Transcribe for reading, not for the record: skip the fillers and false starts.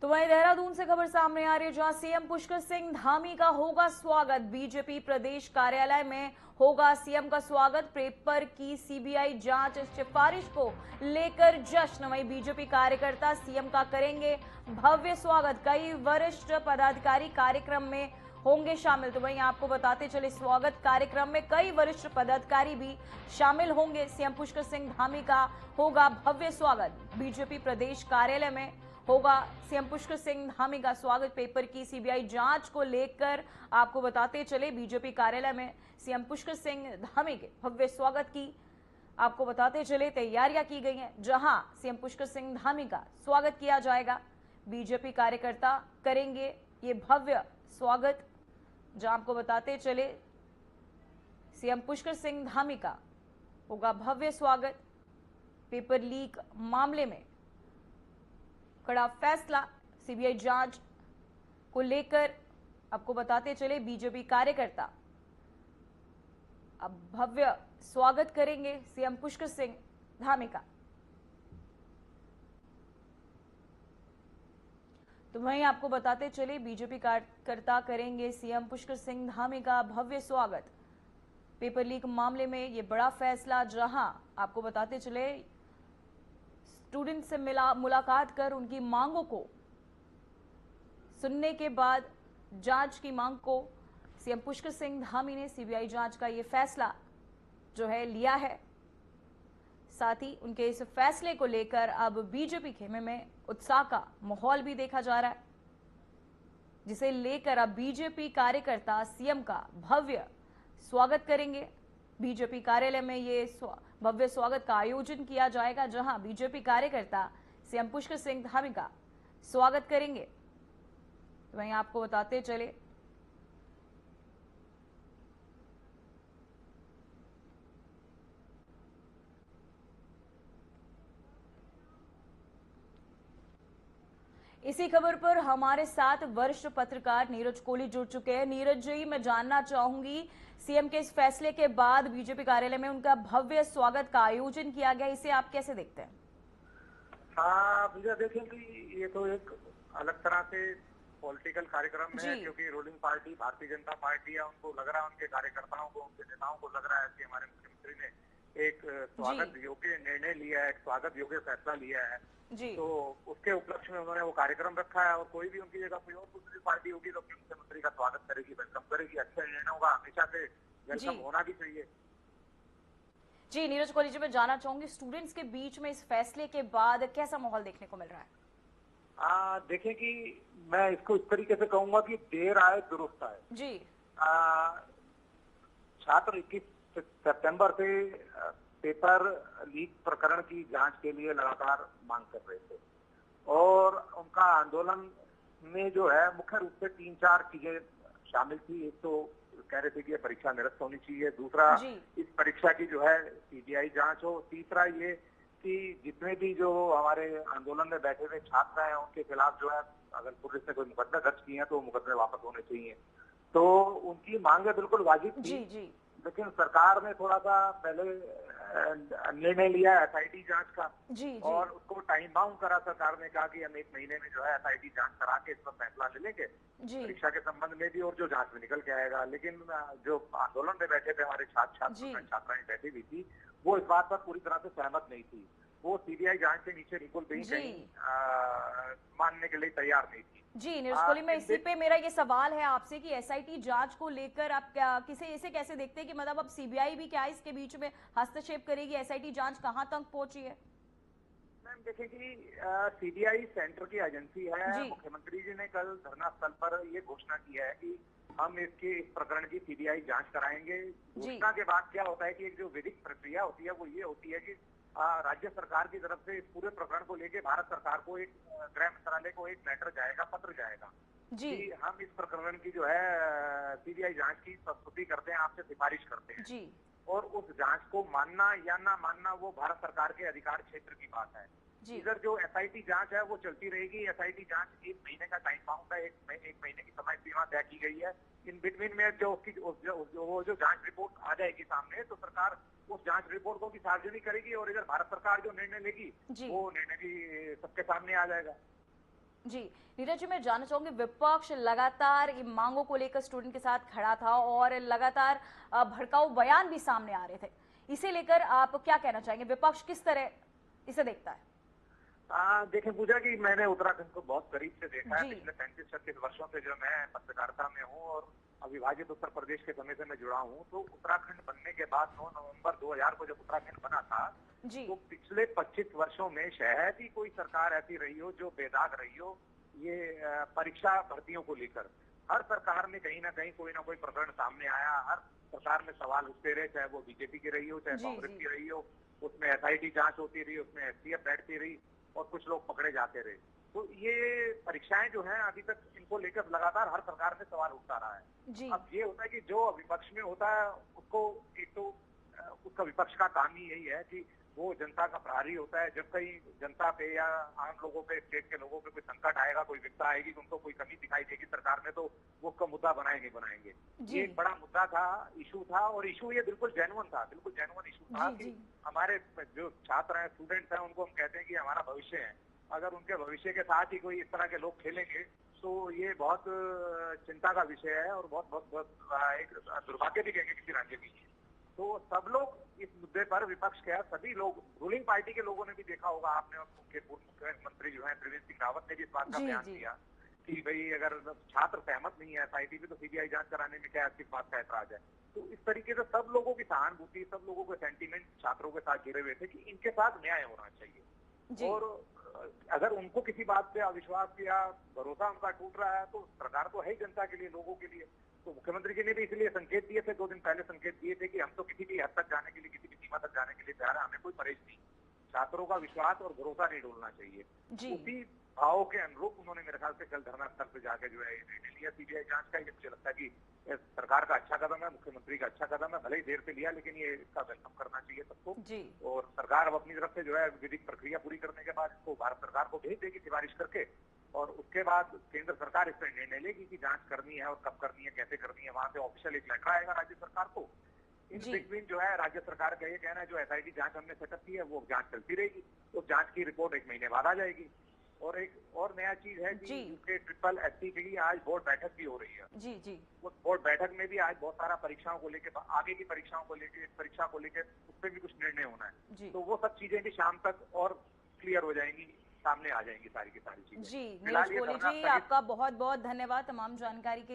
तो वहीं देहरादून से खबर सामने आ रही है, जहां सीएम पुष्कर सिंह धामी का होगा स्वागत। बीजेपी प्रदेश कार्यालय में होगा सीएम का स्वागत। पेपर की सीबीआई जांच सिफारिश को लेकर जश्न। वहीं बीजेपी कार्यकर्ता सीएम का करेंगे भव्य स्वागत। कई वरिष्ठ पदाधिकारी कार्यक्रम में होंगे शामिल। तो वहीं आपको बताते चले, स्वागत कार्यक्रम में कई वरिष्ठ पदाधिकारी भी शामिल होंगे। सीएम पुष्कर सिंह धामी का होगा भव्य स्वागत। बीजेपी प्रदेश कार्यालय में होगा सीएम पुष्कर सिंह धामी का स्वागत। पेपर की सीबीआई जांच को लेकर आपको बताते चले, बीजेपी कार्यालय में सीएम पुष्कर सिंह धामी के भव्य स्वागत की आपको बताते चले तैयारियां की गई हैं। जहां सीएम पुष्कर सिंह धामी का स्वागत किया जाएगा, बीजेपी कार्यकर्ता करेंगे ये भव्य स्वागत। जहां आपको बताते चले, सीएम पुष्कर सिंह धामी का होगा भव्य स्वागत। पेपर लीक मामले में कड़ा फैसला, सीबीआई जांच को लेकर आपको बताते चले, बीजेपी कार्यकर्ता अब भव्य स्वागत करेंगे सीएम पुष्कर सिंह धामी का। तो वहीं आपको बताते चले, बीजेपी कार्यकर्ता करेंगे सीएम पुष्कर सिंह धामी का भव्य स्वागत। पेपर लीक मामले में यह बड़ा फैसला, जहां आपको बताते चले, स्टूडेंट से मुलाकात कर उनकी मांगों को सुनने के बाद जांच की मांग को सीएम पुष्कर सिंह धामी ने सीबीआई जांच का ये फैसला जो है लिया है। साथ ही उनके इस फैसले को लेकर अब बीजेपी खेमे में उत्साह का माहौल भी देखा जा रहा है, जिसे लेकर अब बीजेपी कार्यकर्ता सीएम का भव्य स्वागत करेंगे। बीजेपी कार्यालय में ये भव्य स्वागत का आयोजन किया जाएगा, जहां बीजेपी कार्यकर्ता सीएम पुष्कर सिंह धामी का स्वागत करेंगे। वहीं आपको बताते चले, इसी खबर पर हमारे साथ वरिष्ठ पत्रकार नीरज कोहली जुड़ चुके हैं। नीरज जी, मैं जानना चाहूंगी, सीएम के इस फैसले के बाद बीजेपी कार्यालय में उनका भव्य स्वागत का आयोजन किया गया, इसे आप कैसे देखते हैं? हाँ भैया, देखें कि ये तो एक अलग तरह से पॉलिटिकल कार्यक्रम है, क्योंकि ruling party Bharatiya Janata party है। उनको लग रहा है, उनके कार्यकर्ताओं को, उनके नेताओं को लग रहा है कि हमारे मुख्यमंत्री ने एक स्वागत योग्य निर्णय लिया है, एक स्वागत योग्य फैसला लिया है। तो उसके उपलक्ष्य में उन्होंने वो कार्यक्रम रखा है। और कोई भी उनकी जगह कोई और दूसरी पार्टी होगी तो अपने मुख्यमंत्री का स्वागत करेगी, वेलकम करेगी। अच्छा निर्णय होगा, हमेशा से वेलकम होना भी चाहिए। जी नीरज कोहली जी, मैं जानना चाहूंगी, स्टूडेंट्स के बीच में इस फैसले के बाद कैसा माहौल देखने को मिल रहा है? देखें कि मैं इसको इस तरीके से कहूंगा कि देर आए दुरुस्त आए जी। छात्र 21 सितंबर से पेपर लीक प्रकरण की जांच के लिए लगातार मांग कर रहे थे, और उनका आंदोलन में जो है मुख्य रूप से 3-4 चीजें शामिल थी। एक तो कह रहे थे कि परीक्षा निरस्त होनी चाहिए, दूसरा इस परीक्षा की जो है सीबीआई जांच हो, तीसरा ये कि जितने भी जो हमारे आंदोलन में बैठे हुए छात्र हैं उनके खिलाफ जो है अगर पुलिस ने कोई मुकदमे दर्ज किए हैं तो मुकदमे वापस होने चाहिए। तो उनकी मांगे बिल्कुल वाजिब थी, लेकिन सरकार ने थोड़ा सा पहले निर्णय लिया एसआईटी जांच का, और उसको टाइम बाउंड करा। सरकार ने कहा कि हम 1 महीने में जो है एसआईटी जांच करा के इस पर फैसला ले लेंगे परीक्षा के संबंध में भी, और जो जांच में निकल के आएगा। लेकिन जो आंदोलन में बैठे थे हमारे छात्राएं बैठी हुई थी, वो इस बात पर पूरी तरह से सहमत नहीं थी। वो सीबीआई जांच के नीचे बिल्कुल भी कहीं मानने के लिए तैयार नहीं थी। जी नीरज कोहली, मैं इसी पे मेरा ये सवाल है आपसे कि एसआईटी जांच को लेकर आप इसे कैसे देखते हैं कि मतलब अब सीबीआई भी क्या इसके बीच में हस्तक्षेप करेगी? एसआईटी जांच कहां तक पहुंची है? मैम देखिए कि सीबीआई सेंटर की एजेंसी है। मुख्यमंत्री जी ने कल धरना स्थल पर ये घोषणा की है कि हम इस प्रकरण की सीबीआई जांच कराएंगे। घोषणा के बाद क्या होता है कि एक जो विधिक प्रक्रिया होती है वो ये होती है कि राज्य सरकार की तरफ से इस पूरे प्रकरण को लेके भारत सरकार को एक गृह मंत्रालय को एक लेटर जाएगा, पत्र जाएगा कि हम इस प्रकरण की जो है सीबीआई जांच की प्रस्तुति करते हैं, आपसे सिफारिश करते हैं। और उस जांच को मानना या ना मानना वो भारत सरकार के अधिकार क्षेत्र की बात है। इधर जो एसआईटी जांच है वो चलती रहेगी। एसआईटी जांच 1 महीने का टाइम बाउंड है, 1 महीने की समय सीमा तय की गई है। इन बिटवीन में जो जांच रिपोर्ट आ जाएगी सामने, तो सरकार उस जांच रिपोर्ट को भी सार्वजनिक करेगी, और इधर भारत सरकार जो निर्णय लेगी वो निर्णय भी सबके सामने आ जाएगा। जी, नीरज जी, मैं जानना चाहूंगी, विपक्ष लगातार इन मांगों को लेकर स्टूडेंट के साथ खड़ा था और लगातार भड़काऊ बयान भी सामने आ रहे थे। इसे लेकर आप क्या कहना चाहेंगे? विपक्ष किस तरह इसे देखता है? देखें पूजा कि मैंने उत्तराखंड को बहुत करीब से देखा है। जी। पिछले 35-36 वर्षों से जो मैं पत्रकारिता में हूँ और अविभाजित उत्तर प्रदेश के समय से मैं जुड़ा हूँ, तो उत्तराखंड बनने के बाद 9 नवंबर 2000 को जब उत्तराखंड बना था, जी। तो पिछले 25 वर्षों में शायद ही कोई सरकार ऐसी रही हो जो बेदाग रही हो ये परीक्षा भर्तियों को लेकर। हर सरकार में कहीं ना कहीं कोई ना कोई प्रकरण सामने आया। हर सरकार में सवाल उठते रहे, चाहे वो बीजेपी की रही हो, चाहे जी। कांग्रेस जी। की रही हो। उसमें एसआईटी जांच होती रही, उसमें एसटीएफ बैठती रही और कुछ लोग पकड़े जाते रहे। तो ये परीक्षाएं जो हैं अभी तक इनको लेकर लगातार हर सरकार में सवाल उठता रहा है। जी। अब ये होता है कि जो विपक्ष में होता है उसको एक तो उसका विपक्ष का काम ही यही है कि वो जनता का प्रहरी होता है। जब कहीं जनता पे या आम लोगों पे, स्टेट के लोगों पे कोई संकट आएगा, कोई विपदा आएगी, तो उनको कोई कमी दिखाई देगी सरकार में, तो वो उसका मुद्दा बनाएंगे। जी। ये एक बड़ा मुद्दा था, इशू था, और इशू ये बिल्कुल जेन्युइन था, बिल्कुल जेन्युइन इशू था जी। कि जी। हमारे जो छात्र हैं, स्टूडेंट्स हैं, उनको हम कहते हैं कि हमारा भविष्य है। अगर उनके भविष्य के साथ ही कोई इस तरह के लोग खेलेंगे तो ये बहुत चिंता का विषय है और बहुत बहुत बहुत एक दुर्भाग्य भी कहेंगे किसी राज्य की। तो सब लोग इस मुद्दे पर, विपक्ष के सभी लोग, रूलिंग पार्टी के लोगों ने भी देखा होगा, आपने पूर्व मुख्यमंत्री जो है त्रिवेंद्र सिंह रावत ने भी इस बात का जी। बयान जी। दिया कि भाई अगर छात्र सहमत नहीं है एसआईटी में तो सीबीआई जांच कराने में क्या किस बात का ऐतराज है। तो इस तरीके से सब लोगों की सहानुभूति, सब लोगों के सेंटीमेंट छात्रों के साथ जुड़े हुए थे कि इनके साथ न्याय होना चाहिए। जी। और अगर उनको किसी बात पे अविश्वास या भरोसा उनका टूट रहा है तो सरकार तो है ही जनता के लिए, लोगों के लिए। तो मुख्यमंत्री जी ने भी इसलिए संकेत दिए थे, 2 दिन पहले संकेत दिए थे कि हम तो किसी भी हद तक जाने के लिए, किसी भी सीमा तक जाने के लिए तैयार है, हमें कोई परहेज नहीं। छात्रों का विश्वास और भरोसा नहीं डोलना चाहिए। जी। उसी भाव के अनुरूप उन्होंने मेरे ख्याल से कल धरना स्थल पे जाके जो है निर्णय लिया सीबीआई जांच का। ये मुझे लगता है कि सरकार का अच्छा कदम है, मुख्यमंत्री का अच्छा कदम है, भले ही देर से लिया, लेकिन ये इसका वेलकम करना चाहिए सबको। जी। और सरकार अब अपनी तरफ से जो है विधिक प्रक्रिया पूरी करने के बाद इसको भारत सरकार को भेज देगी सिफारिश करके, और उसके बाद केंद्र सरकार इस पर निर्णय लेगी कि जांच करनी है और कब करनी है, कैसे करनी है। वहां से ऑफिशियल एक लेटर आएगा राज्य सरकार को। इन जी। बिटवीन जो है राज्य सरकार का ये कहना है जो एसआईटी जांच हमने सेटअप की है वो जांच चलती रहेगी, तो जांच की रिपोर्ट 1 महीने बाद आ जाएगी। और एक और नया चीज है कि जी। यूके ट्रिपल एससी के लिए आज बोर्ड बैठक भी हो रही है। जी। जी। उस बोर्ड बैठक में भी आज बहुत सारा परीक्षाओं को लेकर, आगे की परीक्षाओं को लेकर, परीक्षा को लेकर उस पर भी कुछ निर्णय होना है। जी। तो वो सब चीजें भी शाम तक और क्लियर हो जाएंगी, सामने आ जाएंगी सारी की सारी चीजें। जी, नीरज फिलहाल ये कोहली धरना जी, स्थगित। आपका बहुत बहुत धन्यवाद तमाम जानकारी के लिए।